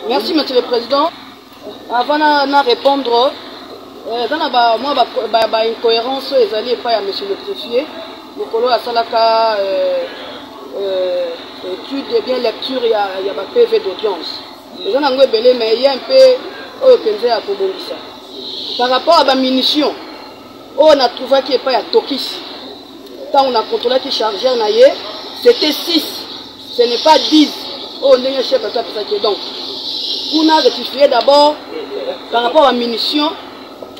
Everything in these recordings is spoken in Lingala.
Merci, Monsieur le Président. Avant de répondre, moi, incohérence, ils allaient pas à Monsieur le Préfet. Le colo a salaka étude et bien lecture, il y a un PV d'audience. Les gens ont belé, mais il y a un peu à Kobongisa. Par rapport à la munition, on a trouvé qu'il n'y a pas de Tokis. Quand on a contrôlé qui chargeur, c'était 6. Ce n'est pas 10. On est chef de ça. Donc, on a rectifié d'abord par rapport à la munition,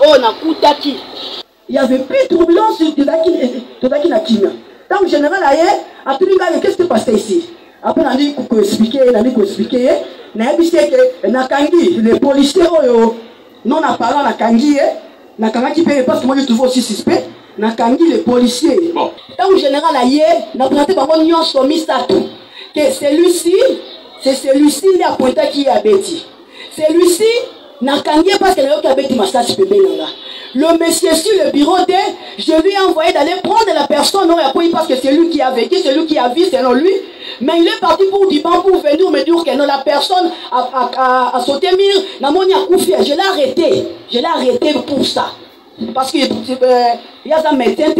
on a Koutaki. Il n'y avait plus de turbulence de Taki Nakina. Dans le général, à tout le monde, qu'est-ce qui s'est passé ici? Après, on a dit qu'on expliquer, on a dit que les policiers, non apparent à Kangi, parce que moi je trouve aussi suspect, les policiers. Dans le général, on a présenté par une que celui-ci, c'est celui-ci qui a pointé qui a bêti. Celui-ci, n'a Kangi parce qu'il a bêti ma stage Pébenanga. Le monsieur sur le bureau de, je lui ai envoyé d'aller prendre la personne, non, parce que c'est lui qui a vécu, c'est lui qui a vu, selon lui. Mais il est parti pour du banc pour venir me dire que non, la personne a sauté mire, n'a mon yakoufi. Je l'ai arrêté pour ça. Parce que il y a ça médecin,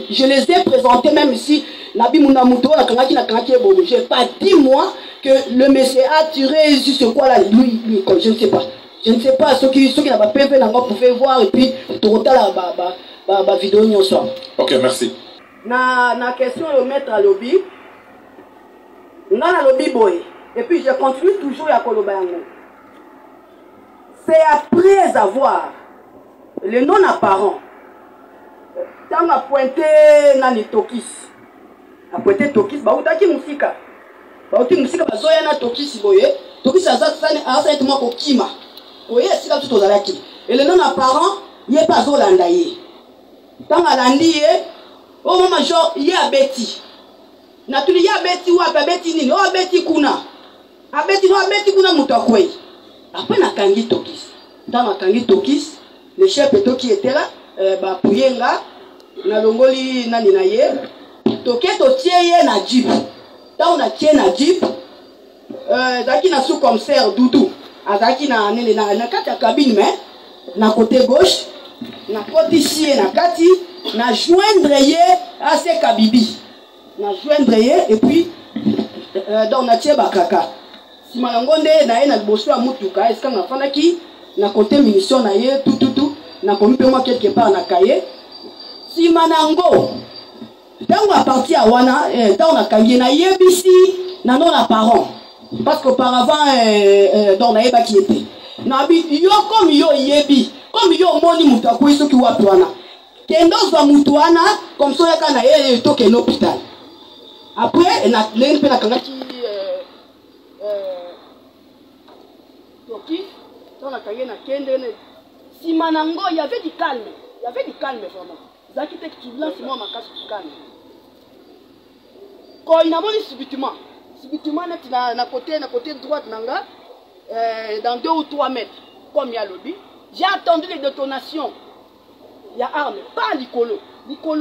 je les ai présentés même ici. Je n'ai pas dit moi que le monsieur a tiré sur quoi là, lui, je ne sais pas. Je ne sais pas, ceux qui n'ont pas PV, vous pouvez voir et puis tout la vidéo. Ok, merci. Na question de mettre à lobby. On a un lobby boy. Et puis je continue toujours à Kolobayango. C'est après avoir le non apparent. Quand on a pointé Nani Tokis. A pointé Tokis, bah où t'as musika. Bah où t'as musika, bah zoya na Tokis boye. Tokis a ça moi au Kima. Oui, c'est comme tout aux et le non apparent, il n'y a pas d'Olandaye. Quand on a l'andi, au moment genre, il y a Betty. Naturellement, il y a Betty ou à Betty Nino, ou à Betty Kuna. À Betty no, à Betty Kuna Moutakwe. Après, on a Kangi Tokis. Dans la Kangi Tokis, le chef qui était là, Pouyenga, na Longoli Naninaye, Toké Totieye na Jeep. Dans on a tié na Jeep, Zaki na sous-commissaire Doudou. Azaki na kati ya cabine mais na côté gauche na côté ici na kati na joindre ye à ce kabibi na joindre ye et puis donc na tie bakaka si malangonde na ye na liboso ya mutuka est-ce qu'on a fandaki na côté munition na ye tout na kompe moi quelque part na kaye si manango tango a parti à wana tango na kangi na yebisi na non apparent. Parce qu'auparavant, dans la qui était. Nabi, yo comme yo yebi, comme yo moni mutakou iso ki watuana. Kendo za mutuana, comme ça yaka na ye toke l'hôpital. Après, na l'NP na kangaki toki, dans la kage na kende. Si manango, il y avait du calme. Il y avait du calme vraiment. Zaki tek turbulence, moi ma casse du calme. Quand il n'a pas subitement. Subitement, na côté droite, dans 2 ou 3 mètres, comme il y a lobby, j'ai attendu les détonations. Il y a arme, pas l'icolo. Quand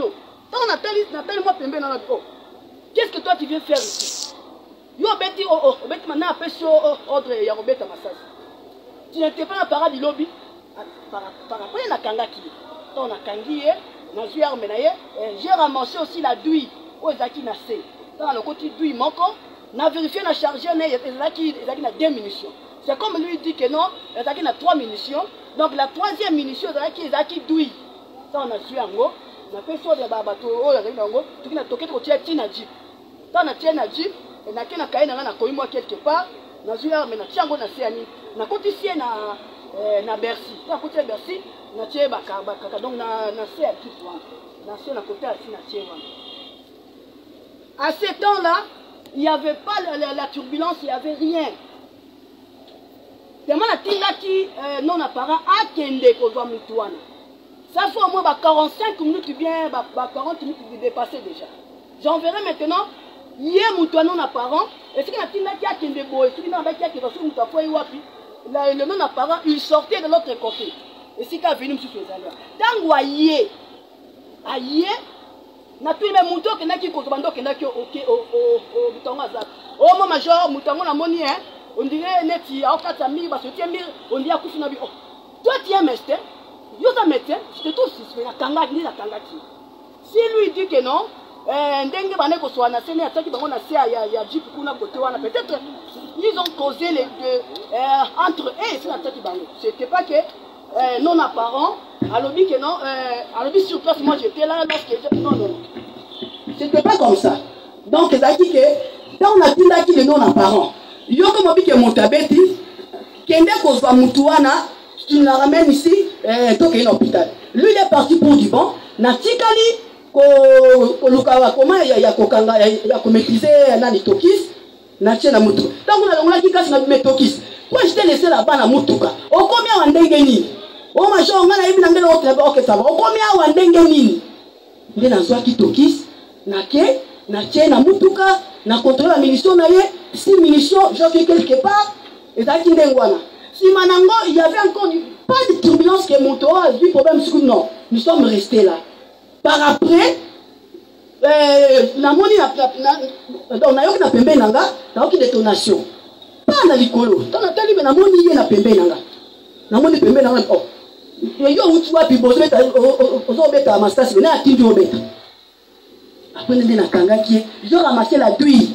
on appelle moi Pembe dans notre corps, qu'est-ce que toi tu viens faire ici? Yo beti maintenant appelle sur ordre ya Robert Massas. Tu n'étais pas dans la parade du lobby. Par rapport à la kanga qui est. On a kangi, on a joué arme, j'ai ramassé aussi la douille au Zaki Nassé. Dans le côté douille manquant. On a vérifié la chargeur, il y a 2 munitions. C'est comme lui dit que non, il y a 3 munitions. Donc la 3e munition, il y a qui douille. Ça on a su en gros. On a fait ça de bateau, on a toqué pour tirer na jeep. Quand on a tiré na jeep, on a fait na koyi moi quelque part. On a joué mais on a tiré na Siani. On a continué na Bercy. On a continué Bercy, on a tiré baka donc na C à tout point. On a tiré na côté à na tiré. À ce temps-là, il n'y avait pas la turbulence, il n'y avait rien. Tellement la tinga qui non apparent a kende kozwa mutuana. Ça fait au moins 45 minutes ou bien 40 minutes de dépasser déjà. J'enverrai maintenant, hier mutuana non apparent, et ce que la tinga qui a kende boy, ce qui n'a pas qui a wapi, le non apparent, il sortait de l'autre côté. Et ce qui a venu sur ces allures. Tant que aïe, na tout le monde qui n'a qui kozwa ndo qui n'a qui au bitonga zap. Oh, mon major, moutango la moni, hein. On dirait neti, à Okatami, parce que tu es mir, on dit à Koufinabi. Oh, toi, tu es un médecin. Yo, tu es un médecin. Je te trouve si la kangaki, ni la kangaki. Si lui dit que non, ndenge bane ko soit na sene ataki bango na se ya jeep kuna côté wana peut-être ils ont causé les deux entre eux et c'est ataki bango. C'était pas que non apparent, alobi que non, alobi sur place moi j'étais là lorsque non. C'était pas comme ça. Donc ça dit que dans on a dit là qui est non apparent. Yo comme bi que montabeti kende ko soit mutuana tu la ramènes ici donc il est hôpital. Lui il est parti pour du bon na tikali comment il y a maîtriser nani tokis na tchena mutu donc on a dit kasi na metokis moi je t'ai laissé là-bas na mutuka o combien wa ndenge nini o major ngana ibi na ngelo otreba ok ça va o combien wa ndenge nini nde na zwa ki tokis na ke na tchena mutuka na contrôler la munition na ye si munition je fais quelque part et ça qui ndengwana si manango il y avait encore pas de turbulence que mon toit a vu problème non nous sommes restés là. Par après, la moni donc na yoki na pembe nanga, na yoki détonation. Pas na likolo. Tant na tali na moni ye na pembe nanga. Na moni pembe nanga oh. Yo utu wapi bozo beta ozo beta mastasi na atindi obeta. Après nde na kanga ki, yo ramasser la douille.